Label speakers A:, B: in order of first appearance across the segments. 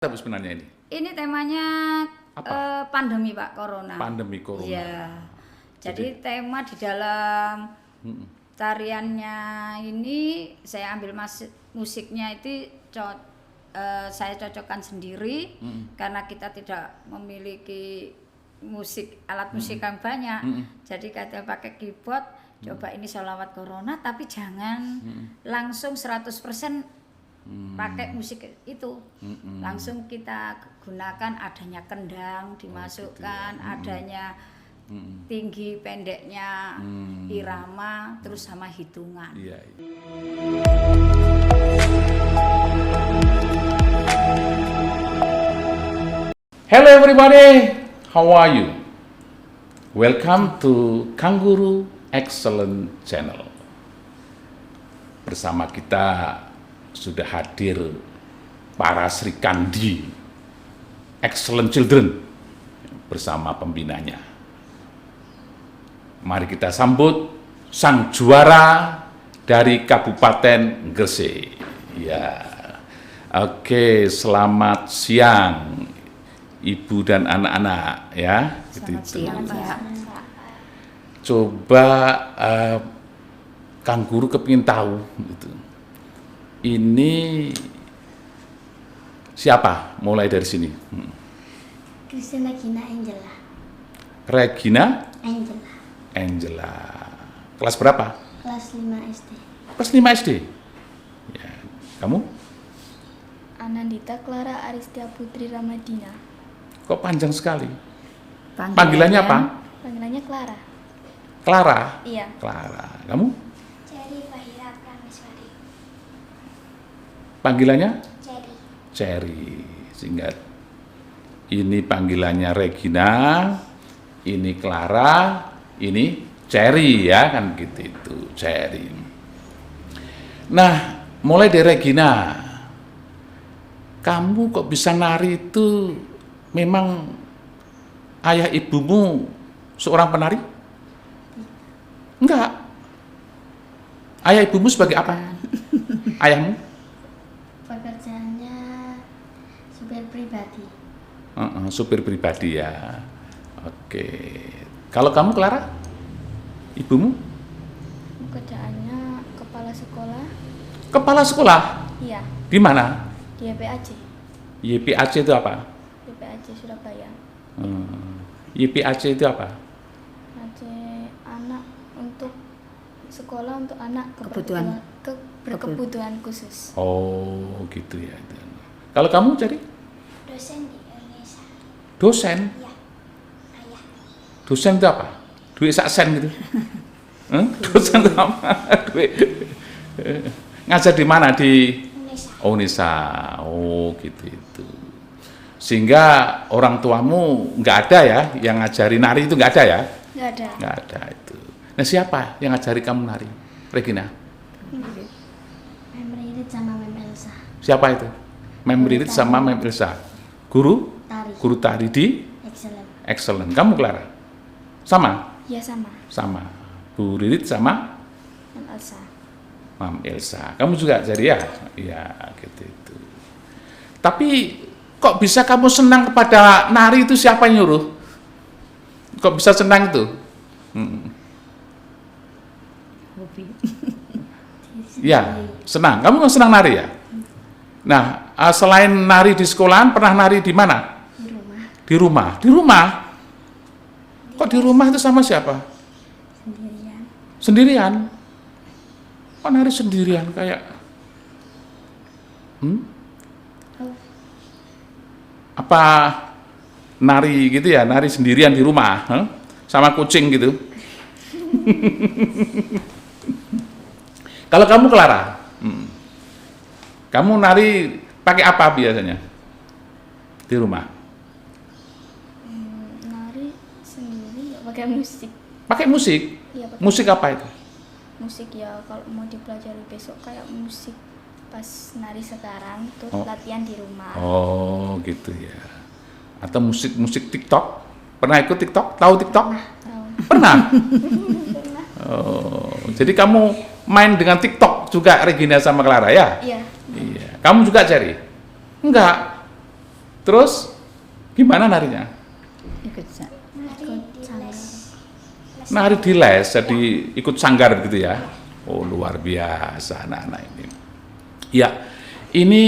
A: Apa sebenarnya ini?
B: Ini temanya pandemi Pak, Corona.
A: Pandemi Corona.
B: Iya. Jadi tema di dalam tariannya ini saya ambil musiknya itu saya cocokkan sendiri karena kita tidak memiliki alat musik yang banyak. Jadi kita pakai keyboard, coba ini sholawat Corona tapi jangan langsung 100% pakai musik itu. Langsung kita gunakan adanya kendang dimasukkan, adanya tinggi pendeknya irama, terus sama hitungan.
A: Iya. Hello everybody, how are you? Welcome to Kangguru Excellent Channel. Bersama kita sudah hadir para Sri Kandi Excellent Children bersama pembinanya. Mari kita sambut sang juara dari Kabupaten Gresik. Ya, oke, selamat siang Ibu dan anak-anak ya.
B: Selamat siang Pak.
A: Coba Kang Guru kepingin tahu gitu. Ini siapa? Mulai dari sini.
C: Christina Regina Angela.
A: Regina
C: Angela.
A: Angela. Kelas berapa?
C: Kelas 5 SD.
A: Kelas 5 SD. Ya. Kamu?
C: Anandita Clara Aristia Putri Ramadina.
A: Kok panjang sekali? Panggilannya apa?
C: Panggilannya Clara.
A: Clara.
C: Iya.
A: Clara. Kamu?
C: Cherry Fahira Prameswari.
A: Panggilannya?
C: Cherry.
A: Cherry. Singkat. Ini panggilannya Regina, ini Clara, ini Cherry ya kan gitu itu, Cherry. Nah, mulai dari Regina. Kamu kok bisa nari itu memang ayah ibumu seorang penari? Enggak. Ayah ibumu sebagai apa? Ayahmu?
C: Pekerjaannya supir pribadi.
A: Supir pribadi ya. Oke. Kalau kamu Clara? Ibumu?
C: Pekerjaannya kepala sekolah.
A: Kepala sekolah?
C: Iya.
A: Di mana?
C: Di YPAC.
A: YPAC itu apa?
C: YPAC Surabaya.
A: YPAC itu apa?
C: Aceh anak untuk sekolah untuk anak berkebutuhan khusus.
A: Oh, gitu ya. Kalau kamu jadi
C: Dosen di Indonesia.
A: dosen?
C: Iya. Ayah.
A: Dosen itu apa? Duit saksen gitu? Dosen itu apa? Duit. Ngajar di mana? Di
C: Indonesia.
A: Unesa. Oh, gitu itu. Sehingga orang tuamu nggak ada ya yang ngajari nari itu nggak ada ya?
C: Nggak ada.
A: Nggak ada itu. Nah, siapa yang ngajari kamu nari? Regina?
C: Mem Ririt sama Mem Elsa.
A: Siapa itu? Mem Ririt sama Mem Elsa. Guru?
C: Tari.
A: Guru tari di
C: Excellent.
A: Excellent. Kamu Clara? Sama?
C: Ya sama.
A: Sama. Bu Ririt sama
C: Mem Elsa.
A: Mam Elsa. Kamu juga jadi ya? Iya, gitu itu. Tapi kok bisa kamu senang kepada nari itu siapa yang nyuruh? Kok bisa senang itu?
B: Hobi.
A: Ya, senang. Kamu kan senang nari ya? Nah, selain nari di sekolahan, pernah nari di mana?
C: Di rumah.
A: Di rumah. Di rumah? Kok di rumah itu sama siapa?
C: Sendirian.
A: Sendirian? Kok nari sendirian kayak? Apa nari gitu ya? Nari sendirian di rumah? Sama kucing gitu? Kalau kamu Clara, kamu nari pakai apa biasanya di rumah?
C: Nari sendiri ya pakai musik.
A: Pakai musik?
C: Iya, pakai
A: Musik apa itu?
C: musik ya kalau mau dipelajari besok kayak musik pas nari sekarang terus latihan di rumah.
A: Oh gitu ya. Atau musik TikTok? Pernah ikut TikTok? Tahu TikTok?
C: Tahu.
A: Pernah?
C: Pernah.
A: Oh, jadi kamu main dengan TikTok juga Regina sama Clara ya?
C: Iya.
A: Iya. Kamu juga cari? Enggak. Terus gimana narinya?
B: Ikut
A: Nari di les, jadi ikut sanggar gitu ya. Oh luar biasa anak-anak ini. Ya, ini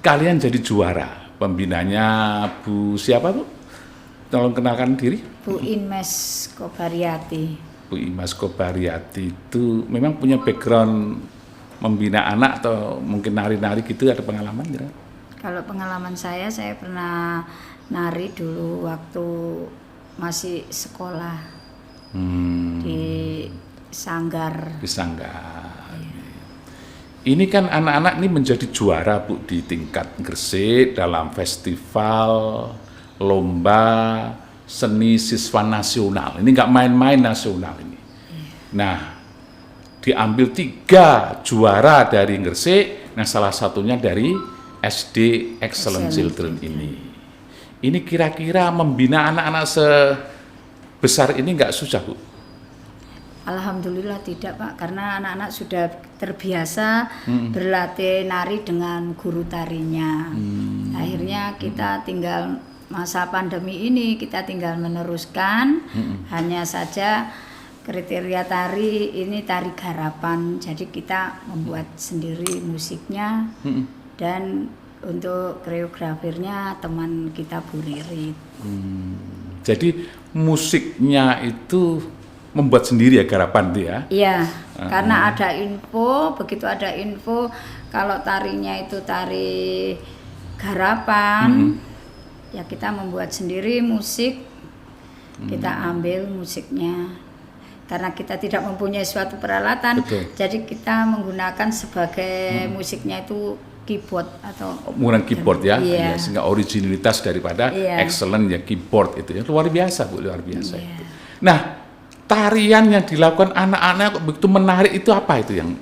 A: kalian jadi juara. Pembinanya Bu siapa Bu? Tolong kenalkan diri.
B: Bu Inmes Kobariati.
A: Bu Imas Kobariati itu memang punya background membina anak atau mungkin nari-nari gitu, ada pengalaman gitu?
B: Kalau pengalaman saya pernah nari dulu waktu masih sekolah di Sanggar.
A: Di Sanggar. Ini kan anak-anak ini menjadi juara Bu di tingkat Gresik dalam festival lomba seni siswa nasional. Ini nggak main-main nasional ini. Nah, diambil 3 juara dari Gresik, nah salah satunya dari SD Excellent Children ini. Ini kira-kira membina anak-anak sebesar ini nggak susah Bu?
B: Alhamdulillah tidak Pak, karena anak-anak sudah terbiasa berlatih nari dengan guru tarinya. Akhirnya kita tinggal masa pandemi ini kita tinggal meneruskan, hanya saja kriteria tari ini tari garapan, jadi kita membuat sendiri musiknya dan untuk koreografernya teman kita Bu Ririt.
A: Jadi musiknya itu membuat sendiri ya garapan itu ya?
B: Iya, karena ada info, begitu ada info kalau tarinya itu tari garapan, ya kita membuat sendiri musik, kita ambil musiknya. Karena kita tidak mempunyai suatu peralatan, jadi kita menggunakan sebagai musiknya itu keyboard atau
A: menggunakan keyboard ya,
B: iya.
A: Ya, sehingga originalitas daripada excellent ya keyboard itu ya luar biasa Bu, luar biasa itu. Nah, tarian yang dilakukan anak-anak begitu menarik itu apa itu yang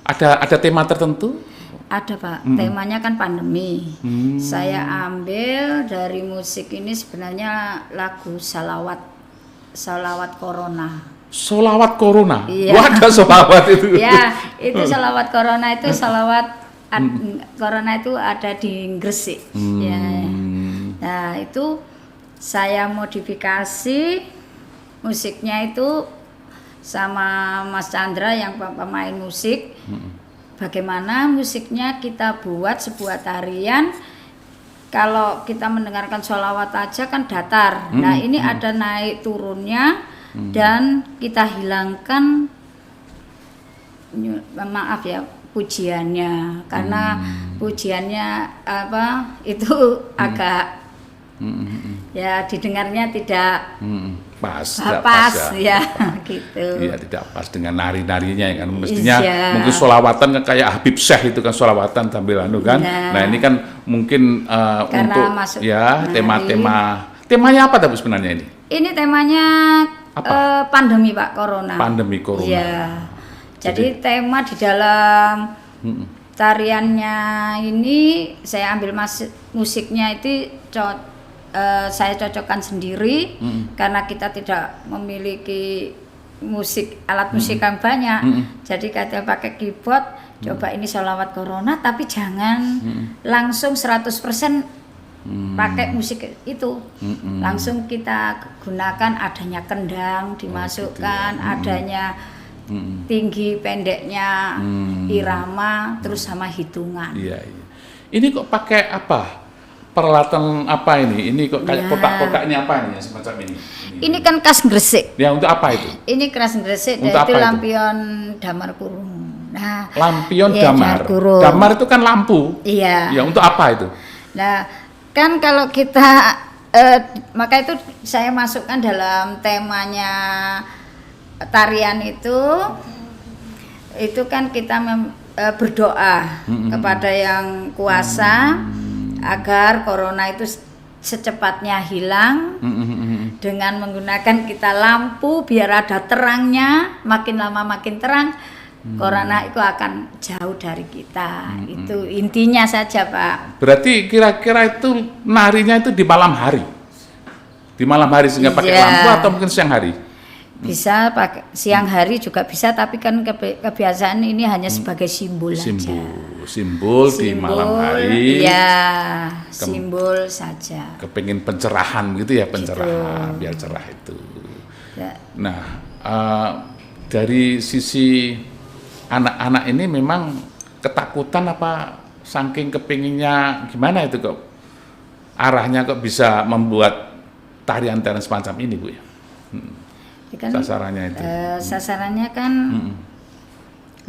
A: ada tema tertentu?
B: Ada Pak, temanya kan pandemi. Saya ambil dari musik ini sebenarnya lagu salawat Corona.
A: Solawat Corona?
B: Iya.
A: Wah, ada solawat itu?
B: Ya, itu salawat Corona itu salawat Corona itu ada di Gresik. Ya. Nah itu saya modifikasi musiknya itu sama Mas Chandra yang pemain musik. Bagaimana musiknya kita buat sebuah tarian. Kalau kita mendengarkan sholawat aja kan datar. Nah ini ada naik turunnya dan kita hilangkan maaf ya pujiannya, karena pujiannya apa itu agak ya didengarnya tidak
A: pas
B: ya gitu.
A: Iya, tidak pas dengan nari-narinya ya kan, mestinya mungkin sholawatan kan kayak Habib Syekh itu kan sholawatan sambil anu kan. Nah ini kan mungkin untuk ya temanya apa tapi sebenarnya ini? Ini
B: temanya pandemi Pak, Corona.
A: Pandemi Corona.
B: Iya. Jadi tema di dalam tariannya ini saya ambil musiknya itu saya cocokkan sendiri karena kita tidak memiliki alat musik yang banyak. Jadi kita pakai keyboard, coba ini sholawat Corona tapi jangan langsung 100% pakai musik itu. Langsung kita gunakan adanya kendang dimasukkan, adanya tinggi pendeknya irama, terus sama hitungan.
A: Iya. Ini kok pakai apa? Peralatan apa ini? Ini kok kayak kotak-kotaknya apa ini semacam ini?
B: Ini kan khas Gresik.
A: Ya untuk apa itu?
B: Ini khas Gresik, yaitu lampion damar kurung. Nah,
A: lampion damar. Damar itu kan lampu.
B: Iya.
A: Ya untuk apa itu?
B: Nah, kan kalau kita maka itu saya masukkan dalam temanya tarian itu kan kita berdoa kepada yang kuasa agar corona itu secepatnya hilang dengan menggunakan kita lampu biar ada terangnya, makin lama makin terang corona itu akan jauh dari kita. Itu intinya saja Pak.
A: Berarti kira-kira itu narinya itu di malam hari? Di malam hari sehingga pakai lampu atau mungkin siang hari?
B: Bisa pakai siang hari juga bisa, tapi kan kebiasaan ini hanya sebagai simbol aja.
A: Simbol di malam hari.
B: Iya. simbol saja.
A: Kepingin pencerahan gitu ya, pencerahan biar cerah itu.
B: Ya.
A: Nah, dari sisi anak-anak ini memang ketakutan apa saking kepinginnya gimana itu kok arahnya kok bisa membuat tarian-tarian semacam ini Bu ya?
B: Kan,
A: sasarannya itu.
B: Sasarannya kan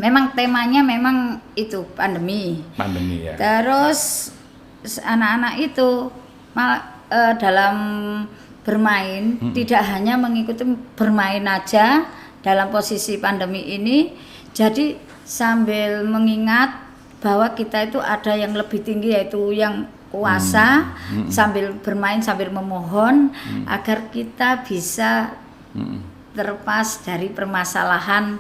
B: memang temanya memang itu pandemi.
A: Pandemi ya.
B: Terus anak-anak itu dalam bermain tidak hanya mengikuti bermain aja dalam posisi pandemi ini, jadi sambil mengingat bahwa kita itu ada yang lebih tinggi yaitu yang kuasa, sambil bermain sambil memohon agar kita bisa terlepas dari permasalahan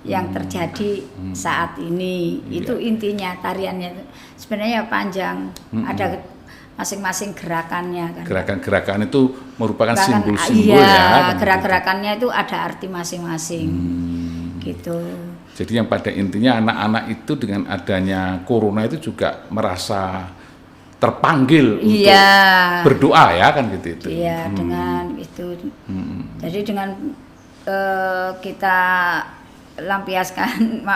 B: yang terjadi saat ini. Itu intinya tariannya. Sebenarnya panjang, ada masing-masing gerakannya kan.
A: Gerakan-gerakan itu merupakan simbol-simbol
B: iya,
A: ya.
B: Gerak-gerakannya itu ada arti masing-masing. Gitu.
A: Jadi yang pada intinya anak-anak itu dengan adanya corona itu juga merasa terpanggil untuk berdoa ya kan gitu itu.
B: Iya, dengan itu. Jadi dengan kita lampiaskan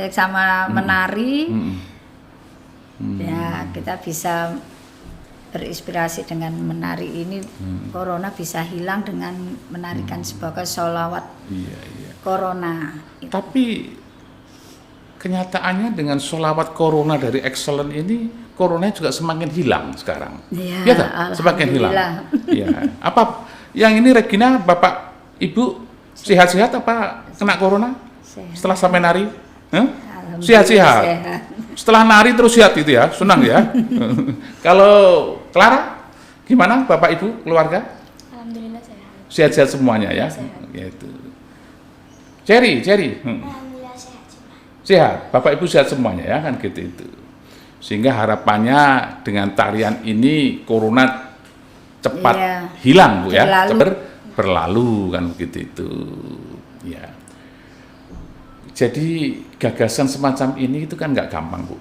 B: sama menari, ya kita bisa berinspirasi dengan menari ini. Corona bisa hilang dengan menarikan sebagai sholawat corona.
A: Tapi kenyataannya dengan sholawat corona dari Excellent ini, corona juga semakin hilang sekarang.
B: Ya
A: tak? Semakin hilang. Ya. Apa yang ini Regina, Bapak, Ibu sehat-sehat apa kena corona?
B: Sehat.
A: Setelah sampai nari? Sehat-sehat. Setelah nari terus sehat itu ya, senang ya. Kalau Clara, gimana Bapak Ibu keluarga?
C: Alhamdulillah sehat.
A: Sehat-sehat semuanya ya.
C: Sehat.
A: Gitu. Cherry.
C: Alhamdulillah sehat.
A: Sehat, Bapak Ibu sehat semuanya ya kan gitu itu. Sehingga harapannya dengan tarian ini corona cepat hilang Bu ya, cepat berlalu kan begitu itu. Ya. Jadi gagasan semacam ini itu kan nggak gampang Bu.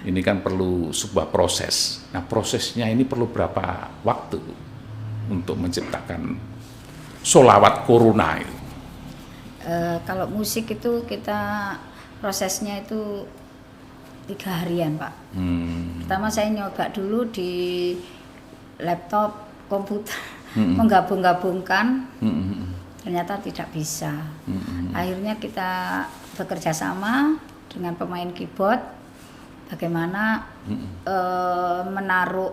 A: Ini kan perlu sebuah proses. Nah prosesnya ini perlu berapa waktu Bu, untuk menciptakan sholawat corona itu?
B: Kalau musik itu kita prosesnya itu 3 harian Pak. Pertama saya nyoba dulu di laptop, komputer, menggabung-gabungkan, ternyata tidak bisa. Akhirnya kita bekerja sama dengan pemain keyboard, bagaimana menaruh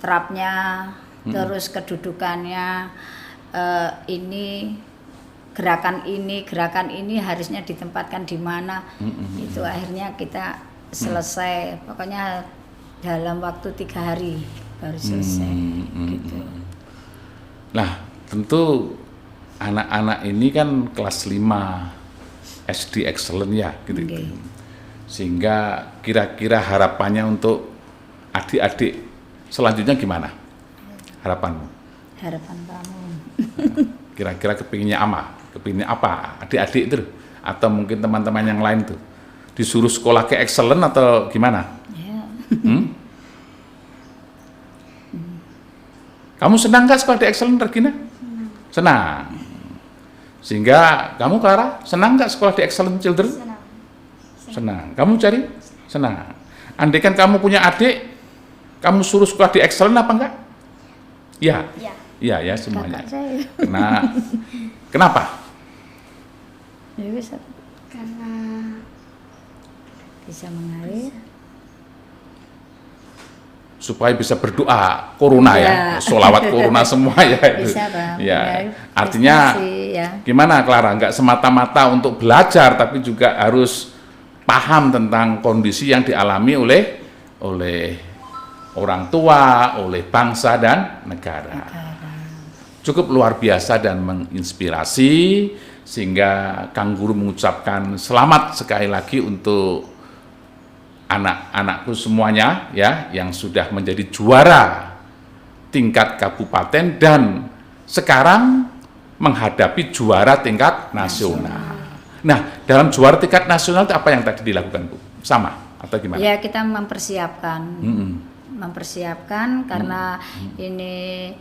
B: terapnya, terus kedudukannya, gerakan ini harusnya ditempatkan di mana. Itu akhirnya kita selesai, pokoknya dalam waktu 3 hari baru selesai. Gitu.
A: Nah tentu anak-anak ini kan kelas 5 SD Excellent ya gitu. Sehingga kira-kira harapannya untuk adik-adik selanjutnya gimana harapanmu?
B: Harapan kamu
A: Kira-kira kepinginnya apa adik-adik itu, atau mungkin teman-teman yang lain tuh disuruh sekolah ke Excellent atau gimana? Kamu senang nggak sekolah di Excellent, Regina? Senang. Sehingga kamu Clara senang nggak sekolah di Excellent Children? Senang. Kamu Cari? Senang. Andaikan kamu punya adik, kamu suruh sekolah di Excellent apa enggak? Ya. Iya ya semuanya. Kenapa?
C: Karena
B: bisa mengalir.
A: Supaya bisa berdoa corona ya, sholawat corona semua ya.
B: Bisa Bang.
A: Ya. Artinya gimana Clara? Enggak semata-mata untuk belajar, tapi juga harus paham tentang kondisi yang dialami oleh orang tua, oleh bangsa dan negara. Cukup luar biasa dan menginspirasi, sehingga Kang Guru mengucapkan selamat sekali lagi untuk anak-anakku semuanya ya, yang sudah menjadi juara tingkat kabupaten dan sekarang menghadapi juara tingkat nasional. Nah, dalam juara tingkat nasional itu apa yang tadi dilakukan Bu? Sama atau gimana?
B: Ya, kita mempersiapkan mempersiapkan karena ini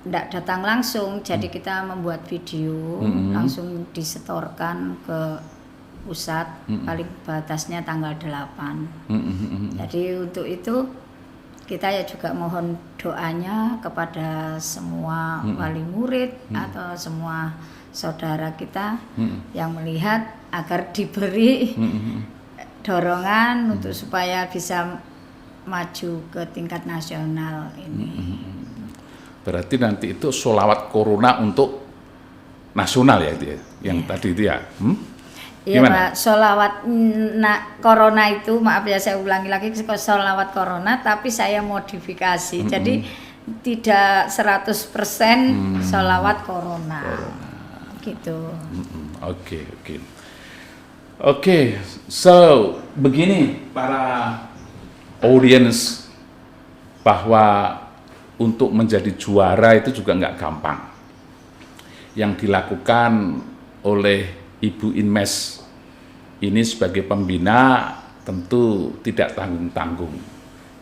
B: tidak datang langsung, jadi kita membuat video langsung disetorkan ke pusat, paling batasnya tanggal 8. Jadi untuk itu kita ya juga mohon doanya kepada semua wali murid atau semua saudara kita yang melihat agar diberi dorongan untuk supaya bisa maju ke tingkat nasional ini.
A: Berarti nanti itu sholawat corona untuk nasional ya itu ya, yang tadi itu ya.
B: Iya Pak, sholawat corona itu, maaf ya saya ulangi lagi, sholawat corona tapi saya modifikasi. Jadi tidak 100% sholawat corona. Gitu. Oke,
A: so begini para audience, bahwa untuk menjadi juara itu juga nggak gampang. Yang dilakukan oleh Ibu Inmes ini sebagai pembina tentu tidak tanggung-tanggung.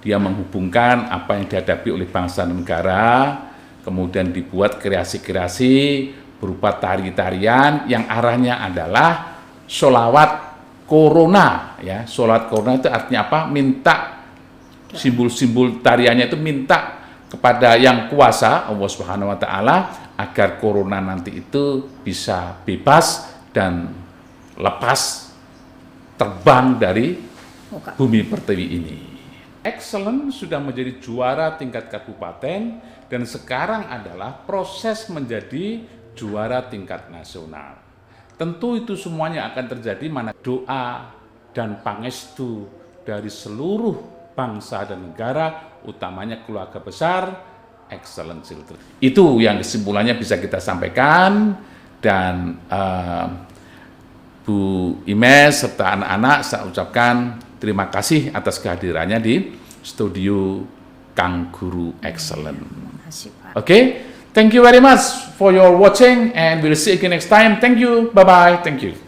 A: Dia menghubungkan apa yang dihadapi oleh bangsa dan negara, kemudian dibuat kreasi-kreasi berupa tari-tarian yang arahnya adalah sholawat corona. Ya, sholawat corona itu artinya apa? Minta, simbol-simbol tariannya itu minta kepada yang kuasa, Allah Subhanahu wa Ta'ala, agar corona nanti itu bisa bebas dan lepas terbang dari bumi pertiwi ini. Excellent sudah menjadi juara tingkat kabupaten dan sekarang adalah proses menjadi juara tingkat nasional. Tentu itu semuanya akan terjadi mana doa dan pangestu dari seluruh bangsa dan negara, utamanya keluarga besar Excellent Children. Itu yang kesimpulannya bisa kita sampaikan, dan Bu Imes serta anak-anak saya ucapkan terima kasih atas kehadirannya di studio Kang Guru Excellent. Okay, thank you very much for your watching and we'll see you again next time. Thank you, bye-bye, thank you.